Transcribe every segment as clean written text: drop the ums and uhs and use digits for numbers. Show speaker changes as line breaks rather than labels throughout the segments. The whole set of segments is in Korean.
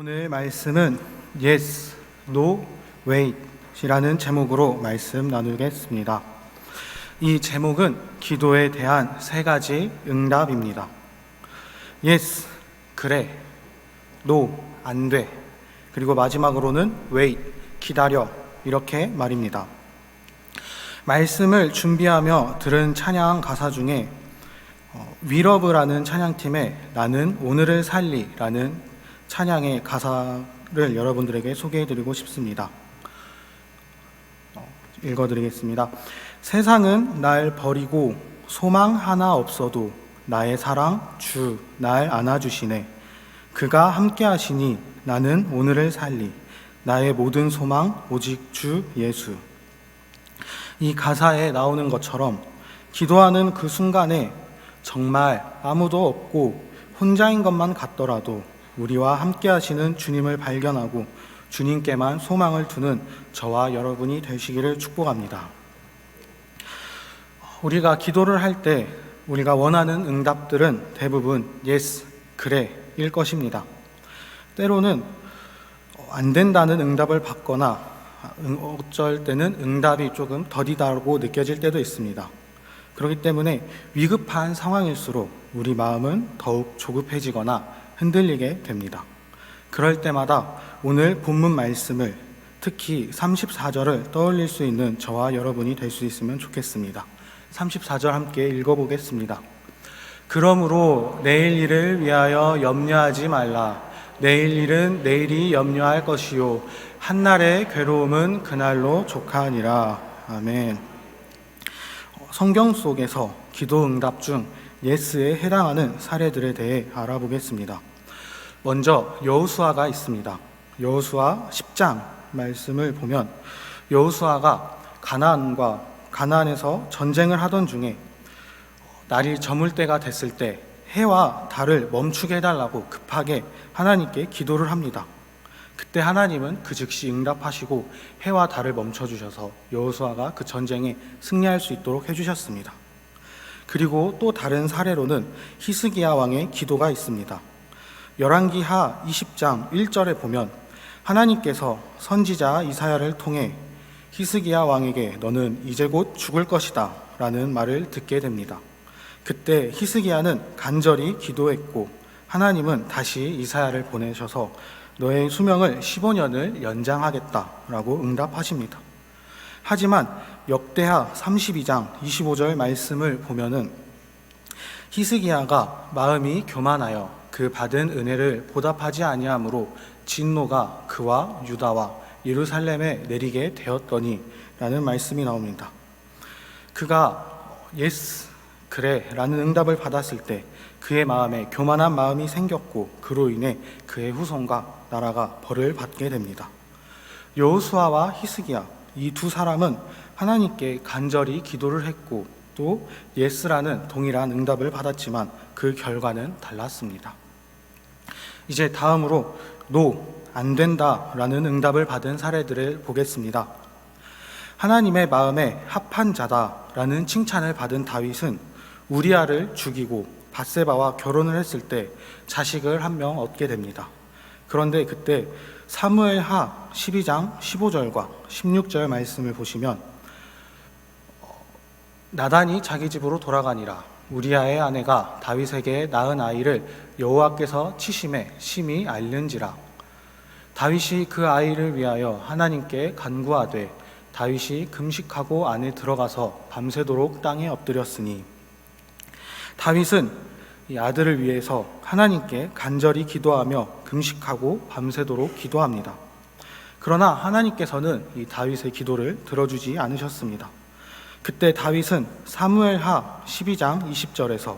오늘 말씀은 Yes, No, Wait이라는 제목으로 말씀 나누겠습니다. 이 제목은 기도에 대한 세 가지 응답입니다. Yes, 그래. No, 안 돼. 그리고 마지막으로는 Wait, 기다려. 이렇게 말입니다. 말씀을 준비하며 들은 찬양 가사 중에 위러브라는 찬양팀의 나는 오늘을 살리라는 찬양의 가사를 여러분들에게 소개해드리고 싶습니다. 읽어드리겠습니다. 세상은 날 버리고 소망 하나 없어도 나의 사랑 주 날 안아주시네. 그가 함께 하시니 나는 오늘을 살리. 나의 모든 소망 오직 주 예수. 이 가사에 나오는 것처럼 기도하는 그 순간에 정말 아무도 없고 혼자인 것만 같더라도 우리와 함께 하시는 주님을 발견하고 주님께만 소망을 두는 저와 여러분이 되시기를 축복합니다. 우리가 기도를 할 때 우리가 원하는 응답들은 대부분 yes, 그래 일 것입니다. 때로는 안 된다는 응답을 받거나 어쩔 때는 응답이 조금 더디다고 느껴질 때도 있습니다. 그렇기 때문에 위급한 상황일수록 우리 마음은 더욱 조급해지거나 흔들리게 됩니다. 그럴 때마다 오늘 본문 말씀을 특히 34절을 떠올릴 수 있는 저와 여러분이 될 수 있으면 좋겠습니다. 34절 함께 읽어보겠습니다. 그러므로 내일 일을 위하여 염려하지 말라. 내일 일은 내일이 염려할 것이요 한날의 괴로움은 그날로 족하니라. 아멘. 성경 속에서 기도 응답 중 예스에 해당하는 사례들에 대해 알아보겠습니다. 먼저 여호수아가 있습니다. 여호수아 10장 말씀을 보면 여호수아가 가나안에서 전쟁을 하던 중에 날이 저물 때가 됐을 때 해와 달을 멈추게 해달라고 급하게 하나님께 기도를 합니다. 그때 하나님은 그 즉시 응답하시고 해와 달을 멈춰주셔서 여호수아가 그 전쟁에 승리할 수 있도록 해주셨습니다. 그리고 또 다른 사례로는 히스기야 왕의 기도가 있습니다. 열왕기하 20장 1절에 보면 하나님께서 선지자 이사야를 통해 히스기야 왕에게 너는 이제 곧 죽을 것이다 라는 말을 듣게 됩니다. 그때 히스기야는 간절히 기도했고 하나님은 다시 이사야를 보내셔서 너의 수명을 15년을 연장하겠다라고 응답하십니다. 하지만 역대하 32장 25절 말씀을 보면은 히스기야가 마음이 교만하여 그 받은 은혜를 보답하지 아니하므로 진노가 그와 유다와 예루살렘에 내리게 되었더니 라는 말씀이 나옵니다. 그가 예스, 그래 라는 응답을 받았을 때 그의 마음에 교만한 마음이 생겼고 그로 인해 그의 후손과 나라가 벌을 받게 됩니다. 여호수아와 히스기야 이 두 사람은 하나님께 간절히 기도를 했고 또 예스라는 동일한 응답을 받았지만 그 결과는 달랐습니다. 이제 다음으로 노, 안 된다 라는 응답을 받은 사례들을 보겠습니다. 하나님의 마음에 합한 자다 라는 칭찬을 받은 다윗은 우리아를 죽이고 밧세바와 결혼을 했을 때 자식을 한 명 얻게 됩니다. 그런데 그때 사무엘하 12장 15절과 16절 말씀을 보시면 나단이 자기 집으로 돌아가니라. 우리아의 아내가 다윗에게 낳은 아이를 여호와께서 치심에 심히 앓는지라. 다윗이 그 아이를 위하여 하나님께 간구하되 다윗이 금식하고 안에 들어가서 밤새도록 땅에 엎드렸으니 다윗은 이 아들을 위해서 하나님께 간절히 기도하며 금식하고 밤새도록 기도합니다. 그러나 하나님께서는 이 다윗의 기도를 들어주지 않으셨습니다. 그때 다윗은 사무엘하 12장 20절에서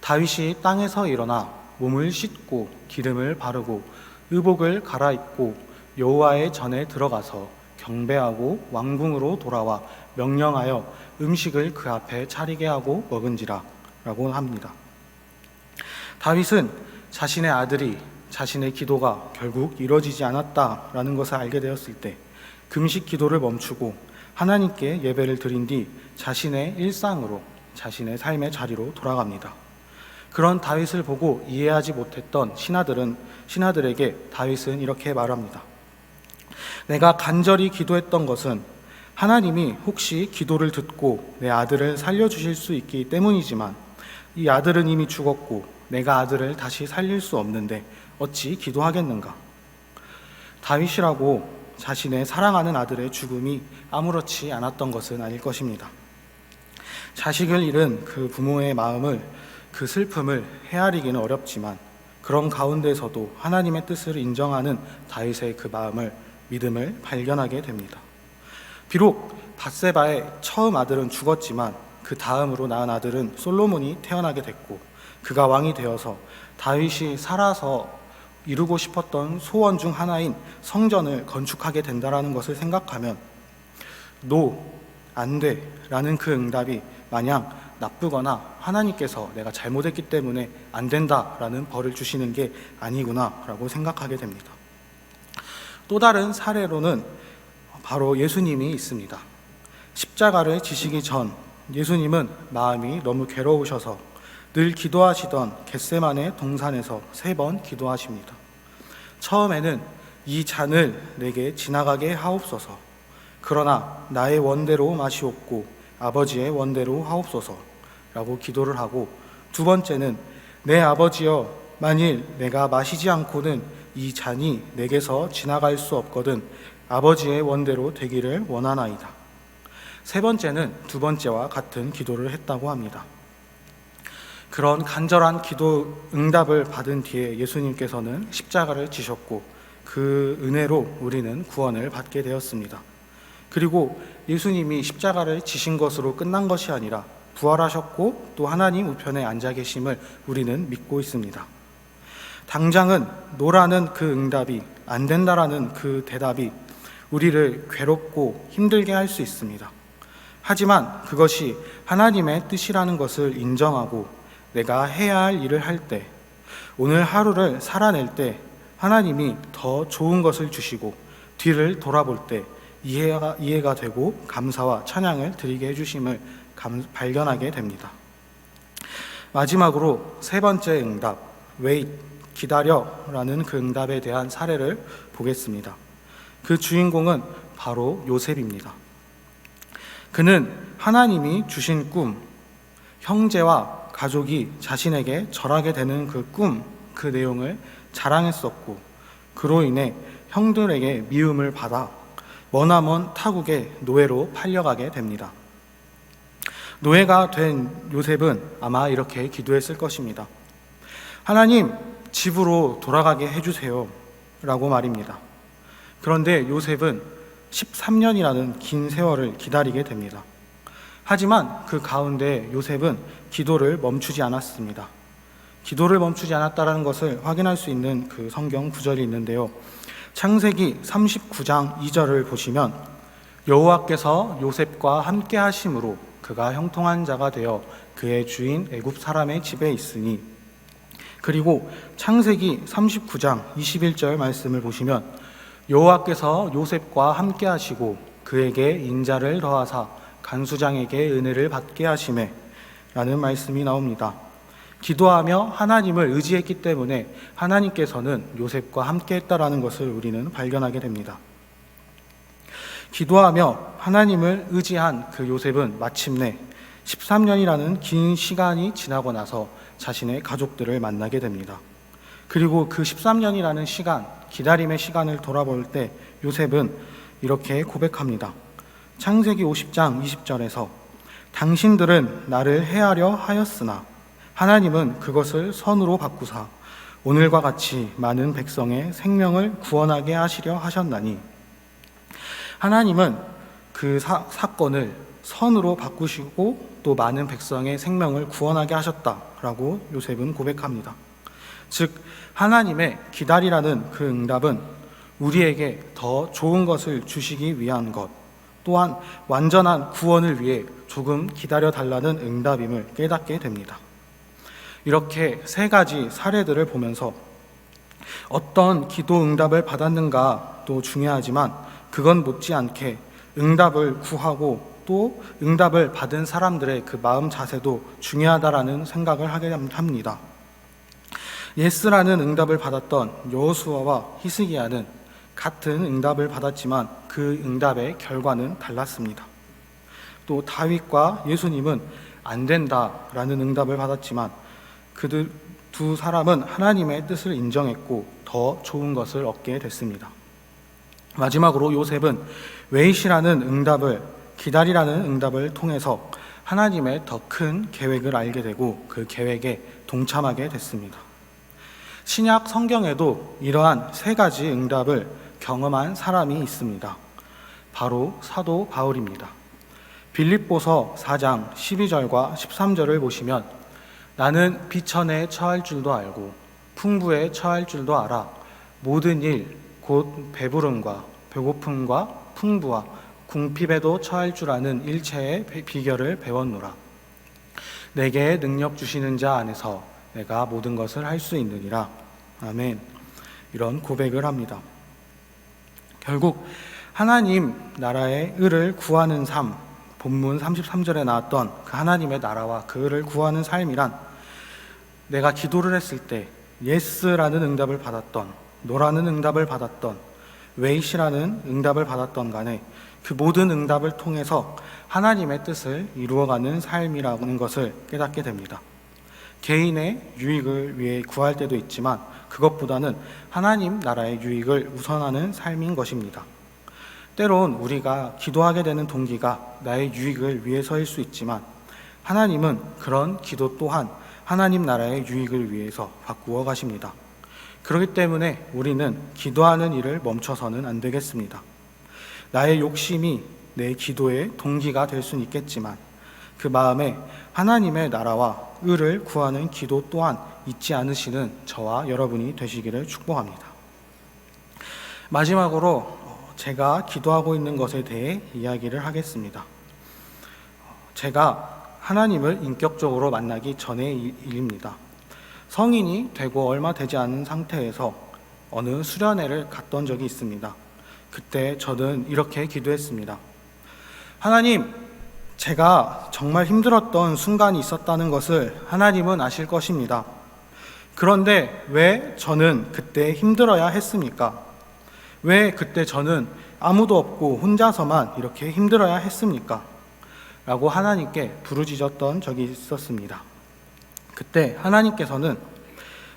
다윗이 땅에서 일어나 몸을 씻고 기름을 바르고 의복을 갈아입고 여호와의 전에 들어가서 경배하고 왕궁으로 돌아와 명령하여 음식을 그 앞에 차리게 하고 먹은지라 라고 합니다. 다윗은 자신의 아들이 자신의 기도가 결국 이루어지지 않았다라는 것을 알게 되었을 때 금식 기도를 멈추고 하나님께 예배를 드린 뒤 자신의 일상으로 자신의 삶의 자리로 돌아갑니다. 그런 다윗을 보고 이해하지 못했던 신하들에게 다윗은 이렇게 말합니다. 내가 간절히 기도했던 것은 하나님이 혹시 기도를 듣고 내 아들을 살려주실 수 있기 때문이지만 이 아들은 이미 죽었고 내가 아들을 다시 살릴 수 없는데 어찌 기도하겠는가. 다윗이라고 자신의 사랑하는 아들의 죽음이 아무렇지 않았던 것은 아닐 것입니다. 자식을 잃은 그 부모의 마음을, 그 슬픔을 헤아리기는 어렵지만 그런 가운데서도 하나님의 뜻을 인정하는 다윗의 그 마음을, 믿음을 발견하게 됩니다. 비록 밧세바의 처음 아들은 죽었지만 그 다음으로 낳은 아들은 솔로몬이 태어나게 됐고 그가 왕이 되어서 다윗이 살아서 이루고 싶었던 소원 중 하나인 성전을 건축하게 된다라는 것을 생각하면 안 돼 라는 그 응답이 마냥 나쁘거나 하나님께서 내가 잘못했기 때문에 안 된다라는 벌을 주시는 게 아니구나 라고 생각하게 됩니다. 또 다른 사례로는 바로 예수님이 있습니다. 십자가를 지시기 전 예수님은 마음이 너무 괴로우셔서 늘 기도하시던 겟세마네 동산에서 3번 기도하십니다. 처음에는 이 잔을 내게 지나가게 하옵소서. 그러나 나의 원대로 마시옵고 아버지의 원대로 하옵소서 라고 기도를 하고, 두 번째는 내 아버지여, 만일 내가 마시지 않고는 이 잔이 내게서 지나갈 수 없거든 아버지의 원대로 되기를 원하나이다. 세 번째는 두 번째와 같은 기도를 했다고 합니다. 그런 간절한 기도 응답을 받은 뒤에 예수님께서는 십자가를 지셨고 그 은혜로 우리는 구원을 받게 되었습니다. 그리고 예수님이 십자가를 지신 것으로 끝난 것이 아니라 부활하셨고 또 하나님 우편에 앉아 계심을 우리는 믿고 있습니다. 당장은 노라는 그 응답이, 안 된다라는 그 대답이 우리를 괴롭고 힘들게 할 수 있습니다. 하지만 그것이 하나님의 뜻이라는 것을 인정하고 내가 해야 할 일을 할 때, 오늘 하루를 살아낼 때 하나님이 더 좋은 것을 주시고 뒤를 돌아볼 때 이해가 되고 감사와 찬양을 드리게 해주심을 발견하게 됩니다. 마지막으로 세 번째 응답, wait, 기다려라는 그 응답에 대한 사례를 보겠습니다. 그 주인공은 바로 요셉입니다. 그는 하나님이 주신 꿈, 형제와 가족이 자신에게 절하게 되는 그 꿈, 그 내용을 자랑했었고 그로 인해 형들에게 미움을 받아 머나먼 타국의 노예로 팔려가게 됩니다. 노예가 된 요셉은 아마 이렇게 기도했을 것입니다. 하나님, 집으로 돌아가게 해주세요 라고 말입니다. 그런데 요셉은 13년이라는 긴 세월을 기다리게 됩니다. 하지만 그 가운데 요셉은 기도를 멈추지 않았습니다. 기도를 멈추지 않았다는 것을 확인할 수 있는 그 성경 구절이 있는데요. 창세기 39장 2절을 보시면 여호와께서 요셉과 함께 하심으로 그가 형통한 자가 되어 그의 주인 애굽 사람의 집에 있으니, 그리고 창세기 39장 21절 말씀을 보시면 여호와께서 요셉과 함께 하시고 그에게 인자를 더하사 간수장에게 은혜를 받게 하시매 라는 말씀이 나옵니다. 기도하며 하나님을 의지했기 때문에 하나님께서는 요셉과 함께 했다라는 것을 우리는 발견하게 됩니다. 기도하며 하나님을 의지한 그 요셉은 마침내 13년이라는 긴 시간이 지나고 나서 자신의 가족들을 만나게 됩니다. 그리고 그 13년이라는 시간, 기다림의 시간을 돌아볼 때 요셉은 이렇게 고백합니다. 창세기 50장 20절에서 당신들은 나를 해하려 하였으나 하나님은 그것을 선으로 바꾸사 오늘과 같이 많은 백성의 생명을 구원하게 하시려 하셨나니, 하나님은 그 사건을 선으로 바꾸시고 또 많은 백성의 생명을 구원하게 하셨다라고 요셉은 고백합니다. 즉 하나님의 기다리라는 그 응답은 우리에게 더 좋은 것을 주시기 위한 것, 또한 완전한 구원을 위해 조금 기다려달라는 응답임을 깨닫게 됩니다. 이렇게 세 가지 사례들을 보면서 어떤 기도 응답을 받았는가도 중요하지만 그건 못지않게 응답을 구하고 또 응답을 받은 사람들의 그 마음 자세도 중요하다라는 생각을 하게 합니다. 예스라는 응답을 받았던 여호수아와 히스기야는 같은 응답을 받았지만 그 응답의 결과는 달랐습니다. 또 다윗과 예수님은 안 된다라는 응답을 받았지만 그들 두 사람은 하나님의 뜻을 인정했고 더 좋은 것을 얻게 됐습니다. 마지막으로 요셉은 웨이시라는 응답을, 기다리라는 응답을 통해서 하나님의 더 큰 계획을 알게 되고 그 계획에 동참하게 됐습니다. 신약 성경에도 이러한 세 가지 응답을 경험한 사람이 있습니다. 바로 사도 바울입니다. 빌립보서 4장 12절과 13절을 보시면 나는 비천에 처할 줄도 알고 풍부에 처할 줄도 알아 모든 일 곧 배부름과 배고픔과 풍부와 궁핍에도 처할 줄 아는 일체의 비결을 배웠노라. 내게 능력 주시는 자 안에서 내가 모든 것을 할 수 있느니라. 아멘. 이런 고백을 합니다. 결국 하나님 나라의 의를 구하는 삶, 본문 33절에 나왔던 그 하나님의 나라와 그 의를 구하는 삶이란 내가 기도를 했을 때 예스라는 응답을 받았던, 노라는 응답을 받았던, 웨이시라는 응답을 받았던 간에 그 모든 응답을 통해서 하나님의 뜻을 이루어가는 삶이라는 것을 깨닫게 됩니다. 개인의 유익을 위해 구할 때도 있지만 그것보다는 하나님 나라의 유익을 우선하는 삶인 것입니다. 때론 우리가 기도하게 되는 동기가 나의 유익을 위해서일 수 있지만 하나님은 그런 기도 또한 하나님 나라의 유익을 위해서 바꾸어 가십니다. 그렇기 때문에 우리는 기도하는 일을 멈춰서는 안 되겠습니다. 나의 욕심이 내 기도의 동기가 될 수는 있겠지만 그 마음에 하나님의 나라와 의를 구하는 기도 또한 잊지 않으시는 저와 여러분이 되시기를 축복합니다. 마지막으로 제가 기도하고 있는 것에 대해 이야기를 하겠습니다. 제가 하나님을 인격적으로 만나기 전의 일입니다. 성인이 되고 얼마 되지 않은 상태에서 어느 수련회를 갔던 적이 있습니다. 그때 저는 이렇게 기도했습니다. 하나님, 제가 정말 힘들었던 순간이 있었다는 것을 하나님은 아실 것입니다. 그런데 왜 저는 그때 힘들어야 했습니까? 왜 그때 저는 아무도 없고 혼자서만 이렇게 힘들어야 했습니까? 라고 하나님께 부르짖었던 적이 있었습니다. 그때 하나님께서는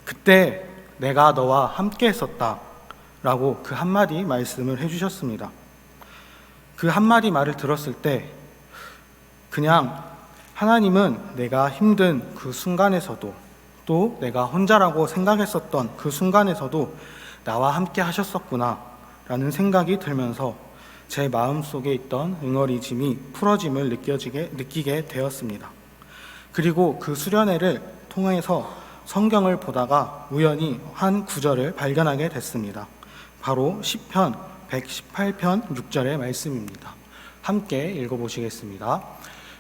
그때 내가 너와 함께 했었다 라고 그 한마디 말씀을 해주셨습니다. 그 한마디 말을 들었을 때 그냥 하나님은 내가 힘든 그 순간에서도 또 내가 혼자라고 생각했었던 그 순간에서도 나와 함께 하셨었구나 라는 생각이 들면서 제 마음속에 있던 응어리짐이 풀어짐을 느끼게 되었습니다. 그리고 그 수련회를 통해서 성경을 보다가 우연히 한 구절을 발견하게 됐습니다. 바로 시편 118편 6절의 말씀입니다. 함께 읽어보시겠습니다.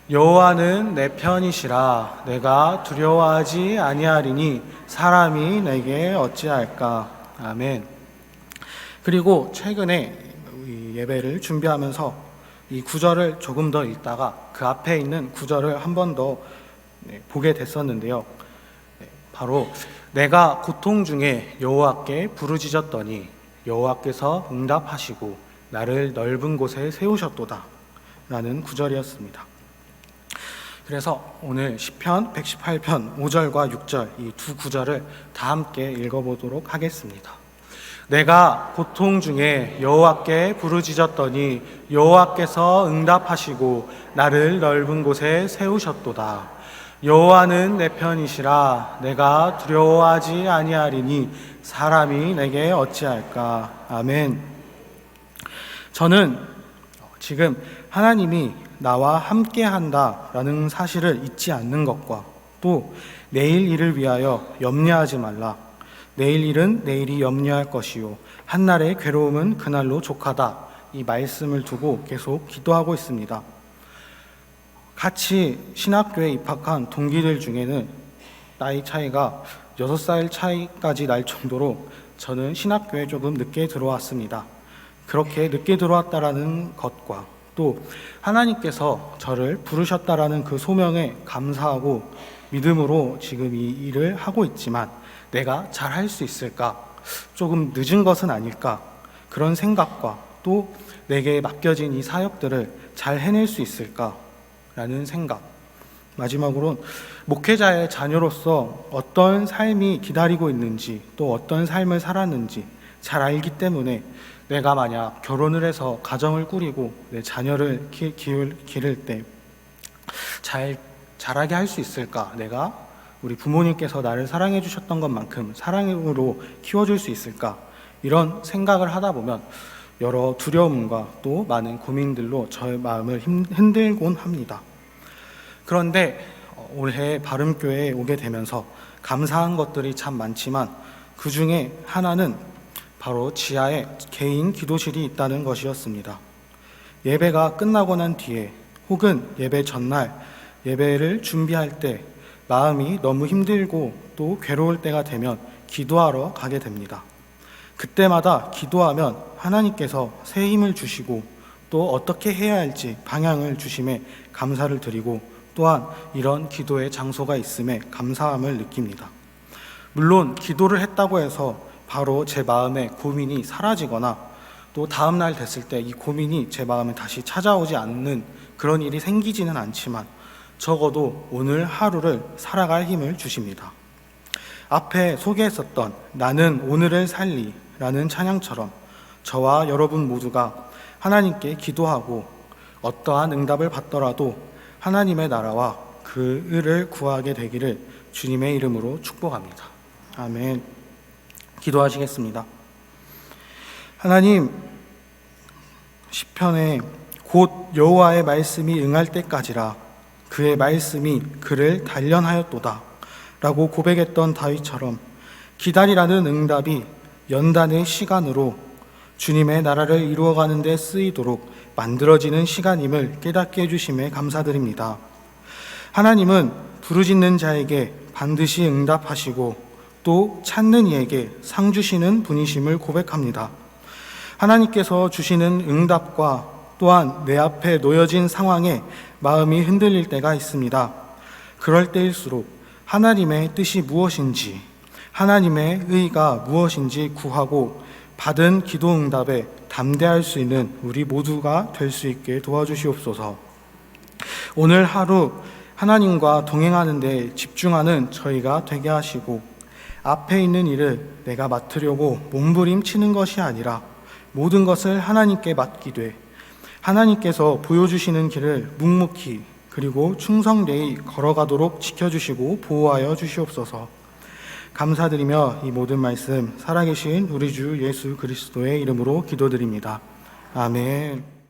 여호와는 내 편이시라 내가 두려워하지 아니하리니 사람이 내게 어찌할까. 아멘. 그리고 최근에 예배를 준비하면서 이 구절을 조금 더 읽다가 그 앞에 있는 구절을 한 번 더 보게 됐었는데요. 바로 내가 고통 중에 여호와께 부르짖었더니 여호와께서 응답하시고 나를 넓은 곳에 세우셨도다 라는 구절이었습니다. 그래서 오늘 시편 118편 5절과 6절 이 두 구절을 다 함께 읽어보도록 하겠습니다. 내가 고통 중에 여호와께 부르짖었더니 여호와께서 응답하시고 나를 넓은 곳에 세우셨도다. 여호와는 내 편이시라 내가 두려워하지 아니하리니 사람이 내게 어찌할까. 아멘. 저는 지금 하나님이 나와 함께한다라는 사실을 잊지 않는 것과 또 내일 일을 위하여 염려하지 말라. 내일 일은 내일이 염려할 것이요 한날의 괴로움은 그날로 족하다. 이 말씀을 두고 계속 기도하고 있습니다. 같이 신학교에 입학한 동기들 중에는 나이 차이가 6살 차이까지 날 정도로 저는 신학교에 조금 늦게 들어왔습니다. 그렇게 늦게 들어왔다라는 것과 또 하나님께서 저를 부르셨다라는 그 소명에 감사하고 믿음으로 지금 이 일을 하고 있지만 내가 잘할 수 있을까? 조금 늦은 것은 아닐까? 그런 생각과 또 내게 맡겨진 이 사역들을 잘 해낼 수 있을까? 라는 생각. 마지막으로는 목회자의 자녀로서 어떤 삶이 기다리고 있는지 또 어떤 삶을 살았는지 잘 알기 때문에 내가 만약 결혼을 해서 가정을 꾸리고 내 자녀를 기를 때 잘하게 할 수 있을까? 내가 우리 부모님께서 나를 사랑해 주셨던 것만큼 사랑으로 키워줄 수 있을까? 이런 생각을 하다 보면 여러 두려움과 또 많은 고민들로 저의 마음을 흔들곤 합니다. 그런데 올해 바름교회에 오게 되면서 감사한 것들이 참 많지만 그 중에 하나는 바로 지하에 개인 기도실이 있다는 것이었습니다. 예배가 끝나고 난 뒤에 혹은 예배 전날 예배를 준비할 때 마음이 너무 힘들고 또 괴로울 때가 되면 기도하러 가게 됩니다. 그때마다 기도하면 하나님께서 새 힘을 주시고 또 어떻게 해야 할지 방향을 주심에 감사를 드리고 또한 이런 기도의 장소가 있음에 감사함을 느낍니다. 물론 기도를 했다고 해서 바로 제 마음의 고민이 사라지거나 또 다음 날 됐을 때 이 고민이 제 마음에 다시 찾아오지 않는 그런 일이 생기지는 않지만 적어도 오늘 하루를 살아갈 힘을 주십니다. 앞에 소개했었던 나는 오늘을 살리 라는 찬양처럼 저와 여러분 모두가 하나님께 기도하고 어떠한 응답을 받더라도 하나님의 나라와 그 의를 구하게 되기를 주님의 이름으로 축복합니다. 아멘. 기도하시겠습니다. 하나님, 시편에 곧 여호와의 말씀이 응할 때까지라 그의 말씀이 그를 단련하였도다 라고 고백했던 다윗처럼 기다리라는 응답이 연단의 시간으로 주님의 나라를 이루어가는 데 쓰이도록 만들어지는 시간임을 깨닫게 해주심에 감사드립니다. 하나님은 부르짖는 자에게 반드시 응답하시고 또 찾는 이에게 상 주시는 분이심을 고백합니다. 하나님께서 주시는 응답과 또한 내 앞에 놓여진 상황에 마음이 흔들릴 때가 있습니다. 그럴 때일수록 하나님의 뜻이 무엇인지, 하나님의 의가 무엇인지 구하고 받은 기도 응답에 담대할 수 있는 우리 모두가 될 수 있게 도와주시옵소서. 오늘 하루 하나님과 동행하는 데 집중하는 저희가 되게 하시고 앞에 있는 일을 내가 맡으려고 몸부림치는 것이 아니라 모든 것을 하나님께 맡기되 하나님께서 보여주시는 길을 묵묵히 그리고 충성되이 걸어가도록 지켜주시고 보호하여 주시옵소서. 감사드리며 이 모든 말씀 살아계신 우리 주 예수 그리스도의 이름으로 기도드립니다. 아멘.